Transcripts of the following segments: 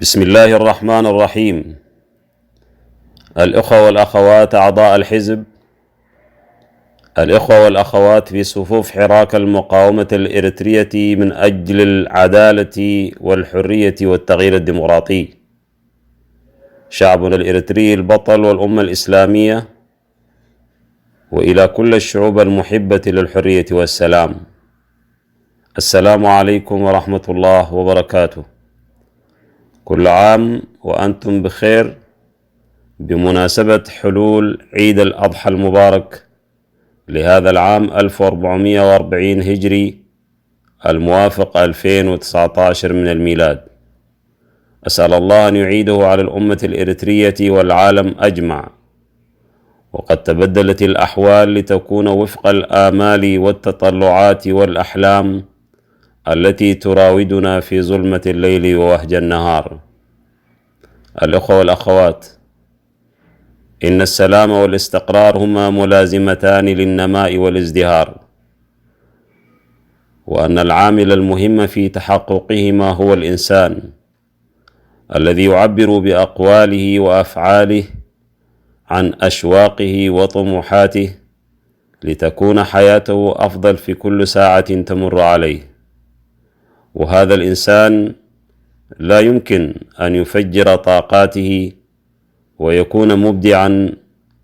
بسم الله الرحمن الرحيم. الإخوة والأخوات أعضاء الحزب، الإخوة والأخوات في صفوف حراك المقاومة الإريترية من أجل العدالة والحرية والتغيير الديمقراطي، شعبنا الإريتري البطل والأمة الإسلامية، وإلى كل الشعوب المحبة للحرية والسلام، السلام عليكم ورحمة الله وبركاته. كل عام وأنتم بخير بمناسبة حلول عيد الأضحى المبارك لهذا العام 1440 هجري الموافق 2019 من الميلاد. أسأل الله أن يعيده على الأمة الإريترية والعالم أجمع. وقد تبدلت الأحوال لتكون وفق الآمال والتطلعات والأحلام التي تراودنا في ظلمة الليل ووهج النهار. الأخوة والأخوات، إن السلام والاستقرار هما ملازمتان للنماء والازدهار، وأن العامل المهم في تحققهما هو الإنسان الذي يعبر بأقواله وأفعاله عن أشواقه وطموحاته لتكون حياته أفضل في كل ساعة تمر عليه. وهذا الإنسان لا يمكن أن يفجر طاقاته ويكون مبدعا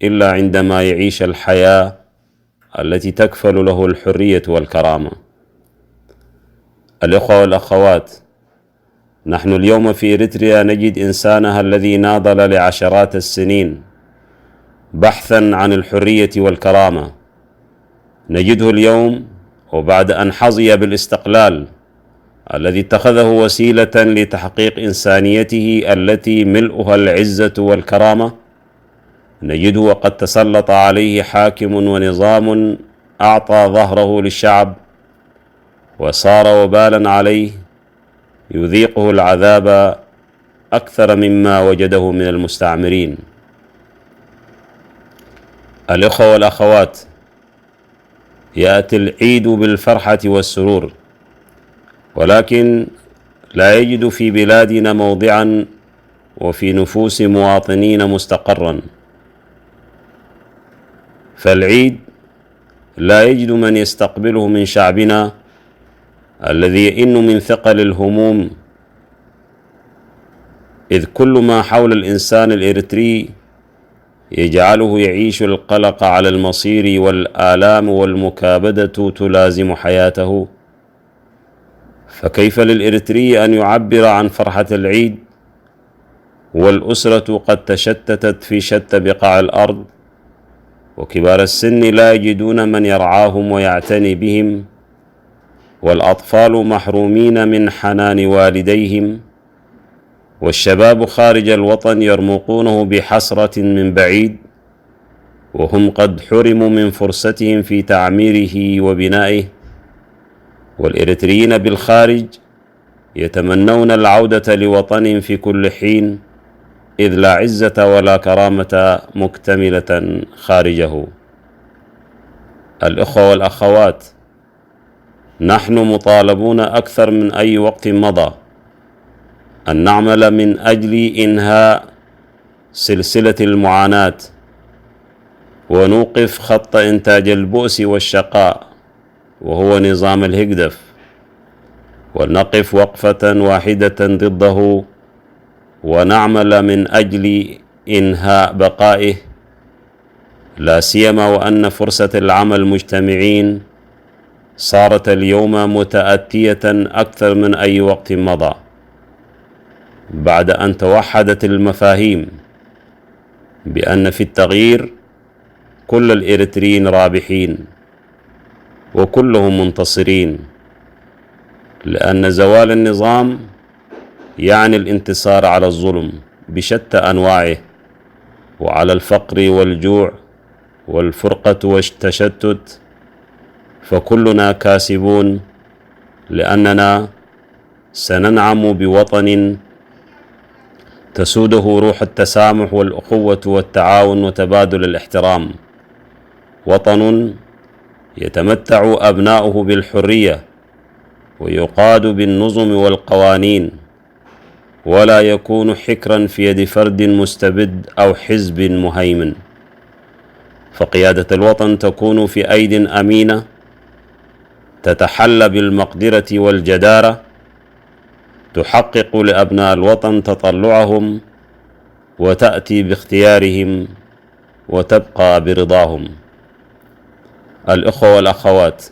إلا عندما يعيش الحياة التي تكفل له الحرية والكرامة. الإخوة والأخوات، نحن اليوم في إريتريا نجد إنسانها الذي ناضل لعشرات السنين بحثا عن الحرية والكرامة، نجده اليوم وبعد أن حظي بالاستقلال الذي اتخذه وسيلة لتحقيق إنسانيته التي ملؤها العزة والكرامة، نجده وقد تسلط عليه حاكم ونظام أعطى ظهره للشعب وصار وبالا عليه يذيقه العذاب أكثر مما وجده من المستعمرين. الإخوة والأخوات، يأتي العيد بالفرحة والسرور، ولكن لا يجد في بلادنا موضعا وفي نفوس مواطنين مستقرا. فالعيد لا يجد من يستقبله من شعبنا الذي يئن من ثقل الهموم، إذ كل ما حول الإنسان الإريتري يجعله يعيش القلق على المصير، والآلام والمكابدة تلازم حياته. فكيف للإريتري أن يعبر عن فرحة العيد والأسرة قد تشتتت في شتى بقاع الأرض، وكبار السن لا يجدون من يرعاهم ويعتني بهم، والأطفال محرومين من حنان والديهم، والشباب خارج الوطن يرمقونه بحسرة من بعيد وهم قد حرموا من فرصتهم في تعميره وبنائه، والإريتريين بالخارج يتمنون العودة لوطنهم في كل حين، إذ لا عزة ولا كرامة مكتملة خارجه. الإخوة والأخوات، نحن مطالبون أكثر من أي وقت مضى أن نعمل من أجل إنهاء سلسلة المعاناة ونوقف خط إنتاج البؤس والشقاء وهو نظام الهجدف، ونقف وقفة واحدة ضده ونعمل من أجل إنهاء بقائه، لا سيما وأن فرصة العمل مجتمعين صارت اليوم متأتية أكثر من أي وقت مضى، بعد أن توحدت المفاهيم بأن في التغيير كل الإريتريين رابحين وكلهم منتصرين، لأن زوال النظام يعني الانتصار على الظلم بشتى أنواعه، وعلى الفقر والجوع والفرقة والتشتت، فكلنا كاسبون، لأننا سننعم بوطن تسوده روح التسامح والأخوة والتعاون وتبادل الاحترام، وطن يتمتع أبناؤه بالحرية ويقاد بالنظم والقوانين، ولا يكون حكرا في يد فرد مستبد أو حزب مهيمن، فقيادة الوطن تكون في أيد أمينة تتحلى بالمقدرة والجدارة، تحقق لأبناء الوطن تطلعهم وتأتي باختيارهم وتبقى برضاهم. الإخوة والأخوات،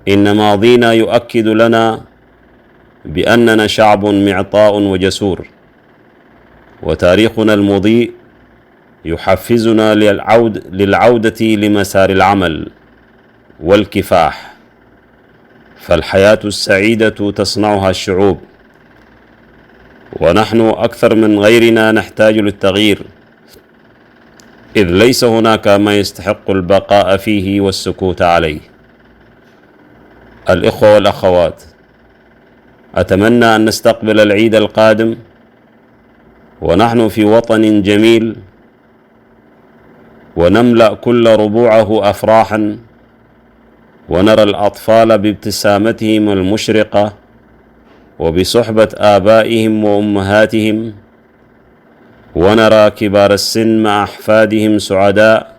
إن ماضينا يؤكد لنا بأننا شعب معطاء وجسور، وتاريخنا المضيء يحفزنا للعودة لمسار العمل والكفاح، فالحياة السعيدة تصنعها الشعوب، ونحن أكثر من غيرنا نحتاج للتغيير، إذ ليس هناك ما يستحق البقاء فيه والسكوت عليه. الإخوة والأخوات، أتمنى أن نستقبل العيد القادم ونحن في وطن جميل، ونملأ كل ربوعه أفراحا، ونرى الأطفال بابتسامتهم المشرقة وبصحبة آبائهم وأمهاتهم، ونرى كبار السن مع أحفادهم سعداء،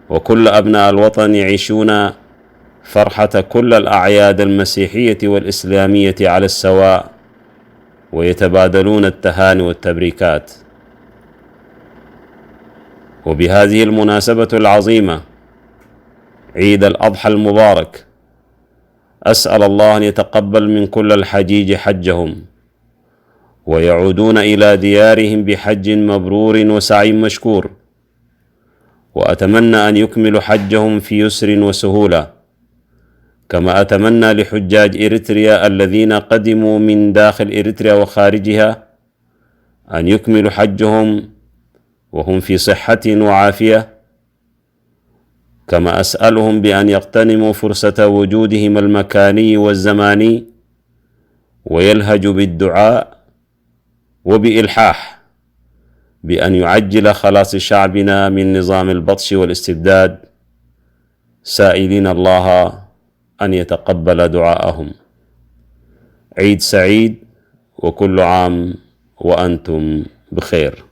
وكل أبناء الوطن يعيشون فرحة كل الأعياد المسيحية والإسلامية على السواء، ويتبادلون التهاني والتبريكات. وبهذه المناسبة العظيمة، عيد الأضحى المبارك، أسأل الله أن يتقبل من كل الحجيج حجهم، ويعودون إلى ديارهم بحج مبرور وسعي مشكور، وأتمنى أن يكملوا حجهم في يسر وسهولة، كما أتمنى لحجاج إريتريا الذين قدموا من داخل إريتريا وخارجها أن يكملوا حجهم وهم في صحة وعافية، كما أسألهم بأن يغتنموا فرصة وجودهم المكاني والزماني، ويلهجوا بالدعاء وبإلحاح بأن يعجل خلاص شعبنا من نظام البطش والاستبداد، سائلين الله أن يتقبل دعاءهم. عيد سعيد، وكل عام وأنتم بخير.